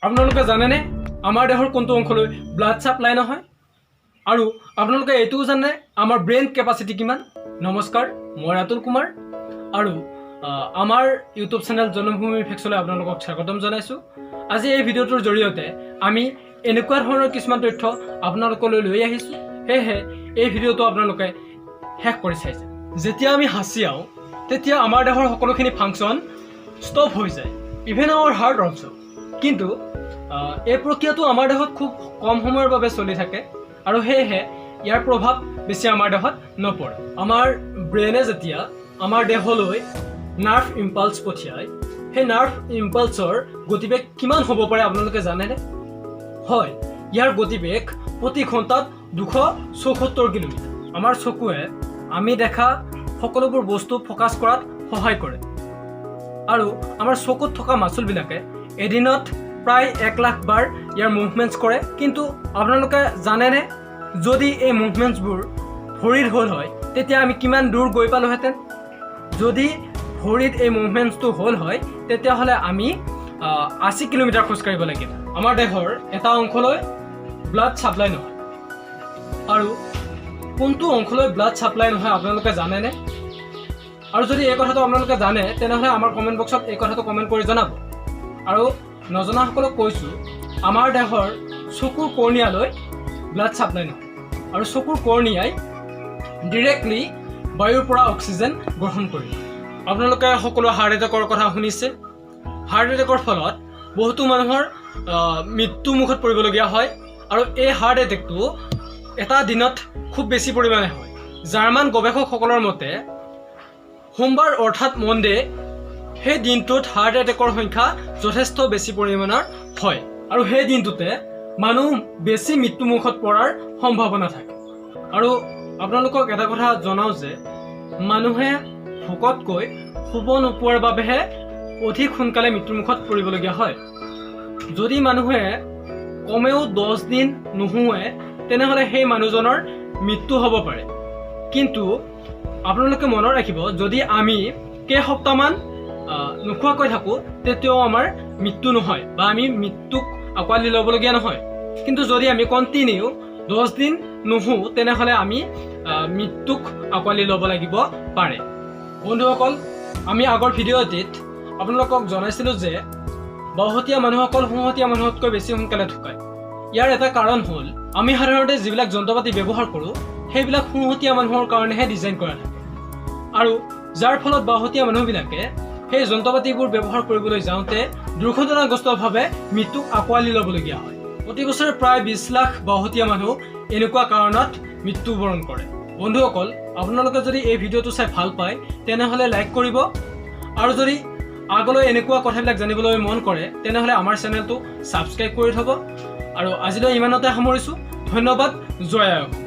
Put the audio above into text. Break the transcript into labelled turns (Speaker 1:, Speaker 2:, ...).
Speaker 1: আপোনালোকে জানেনে আমাৰ দেহৰ কোনটো অংশলৈ ব্লাড সাপ্লাই নহয় আৰু আপোনালোকে এইটোও জানে আমাৰ ব্ৰেইন কেপাচিটি কিমান। নমস্কাৰ, মই ৰাতুল কুমাৰ আৰু আমাৰ ইউটিউব চেনেল জন্মভূমি ফেক্সলৈ আপোনালোকক স্বাগতম জনাইছোঁ। আজি এই ভিডিঅ'টোৰ জৰিয়তে আমি এনেকুৱা ধৰণৰ কিছুমান তথ্য আপোনালোকলৈ লৈ আহিছোঁ, সেয়েহে এই ভিডিঅ'টো আপোনালোকে শেষ কৰি চাইছে। যেতিয়া আমি হাঁচিয়াওঁ তেতিয়া আমাৰ দেহৰ সকলোখিনি ফাংচন ষ্টপ হৈ যায়, ইভেন আৱাৰ হাৰ্ট অলছ। কিন্তু এই প্ৰক্ৰিয়াটো আমাৰ দেহত খুব কম সময়ৰ বাবে চলি থাকে আৰু সেয়েহে ইয়াৰ প্ৰভাৱ বেছি আমাৰ দেহত নপৰে। আমাৰ ব্ৰেইনে যেতিয়া আমাৰ দেহলৈ নাৰ্ভ ইম্পালছ পঠিয়ায়, সেই নাৰ্ভ ইম্পালছৰ গতিবেগ কিমান হ'ব পাৰে আপোনালোকে জানেনে? হয়, ইয়াৰ গতিবেগ প্ৰতি ঘণ্টাত 274 কিলোমিটাৰ। আমাৰ চকুৱে আমি দেখা সকলোবোৰ বস্তু ফ'কাছ কৰাত সহায় কৰে আৰু আমাৰ চকুত থকা মাচুলবিলাকে এদিনত প্ৰায় 1 লাখ বাৰ ইয়াৰ মুভমেণ্টছ কৰে। কিন্তু আপোনালোকে জানেনে, যদি এই মুভমেণ্টছবোৰ ভৰিত হ'ল হয় তেতিয়া আমি কিমান দূৰ গৈ পালোহেঁতেন? যদি ভৰিত এই মুভমেণ্টছটো হ'ল হয় তেতিয়াহ'লে আমি 80 কিলোমিটাৰ খোজকাঢ়িব লাগিব। আমাৰ দেহৰ এটা অংশলৈ ব্লাড ছাপ্লাই নহয় আৰু কোনটো অংশলৈ ব্লাড ছাপ্লাই নহয় আপোনালোকে জানেনে? আৰু যদি এই কথাটো আপোনালোকে জানে তেনেহ'লে আমাৰ কমেণ্ট বক্সত এই কথাটো কমেণ্ট কৰি জনাব। আৰু নজনাসকলক কৈছোঁ, আমাৰ দেহৰ চকুৰ কৰ্ণিয়ালৈ ব্লাড ছাপ্লাই নহয় আৰু চকুৰ কৰ্ণিয়াই ডিৰেক্টলি বায়ুৰ পৰা অক্সিজেন গ্ৰহণ কৰি। আপোনালোকে সকলো হাৰ্ট এটেকৰ কথা শুনিছে। হাৰ্ট এটেকৰ ফলত বহুতো মানুহৰ মৃত্যু মুখত পৰিবলগীয়া হয় আৰু এই হাৰ্ট এটেকটো এটা দিনত খুব বেছি পৰিমাণে হয়। জাৰ্মান গৱেষকসকলৰ মতে সোমবাৰ অৰ্থাৎ মনডে সেই দিনটোত হাৰ্ট এটেকৰ সংখ্যা যথেষ্ট বেছি পৰিমাণৰ হয় আৰু সেই দিনটোতে মানুহ বেছি মৃত্যুমুখত পৰাৰ সম্ভাৱনা থাকে। আৰু আপোনালোকক এটা কথা জনাওঁ যে মানুহে ভোকতকৈ শুব নোপোৱাৰ বাবেহে অধিক সোনকালে মৃত্যুমুখত পৰিবলগীয়া হয়। যদি মানুহে কমেও 10 দিন নুশুৱে তেনেহ'লে সেই মানুহজনৰ মৃত্যু হ'ব পাৰে। কিন্তু আপোনালোকে মনত ৰাখিব, যদি আমি কেইসপ্তাহমান নোখোৱাকৈ থাকোঁ তেতিয়াও আমাৰ মৃত্যু নহয় বা আমি মৃত্যুক আঁকোৱালি ল'বলগীয়া নহয়। কিন্তু যদি আমি কণ্টিনিউ 10 দিন নুশু তেনেহ'লে আমি মৃত্যুক আঁকোৱালি ল'ব লাগিব পাৰে। বন্ধুসকল, আমি আগৰ ভিডিঅ'টিত আপোনালোকক জনাইছিলোঁ যে বাওহতীয়া মানুহসকল সোঁহতীয়া মানুহতকৈ বেছি সোনকালে ঢুকায়। ইয়াৰ এটা কাৰণ হ'ল আমি সাধাৰণতে যিবিলাক যন্ত্ৰ পাতি ব্যৱহাৰ কৰোঁ সেইবিলাক সোঁহতীয়া মানুহৰ কাৰণেহে ডিজাইন কৰা থাকে আৰু যাৰ ফলত বাওহতীয়া মানুহবিলাকে সেই যন্ত্ৰ পাতিবোৰ ব্যৱহাৰ কৰিবলৈ যাওঁতে দুৰ্ঘটনাগ্ৰস্তভাৱে মৃত্যুক আঁকোৱালি ল'বলগীয়া হয়। প্ৰতি বছৰে প্ৰায় 20 লাখ বাওহতীয়া মানুহ এনেকুৱা কাৰণত মৃত্যুবৰণ কৰে। বন্ধুসকল, আপোনালোকে যদি এই ভিডিঅ'টো চাই ভাল পায় তেনেহ'লে লাইক কৰিব আৰু যদি আগলৈ এনেকুৱা কথাবিলাক জানিবলৈ মন কৰে তেনেহ'লে আমাৰ চেনেলটো ছাবস্ক্ৰাইব কৰি থ'ব। আৰু আজিলৈ ইমানতে সামৰিছোঁ। ধন্যবাদ। জয় আই অসম।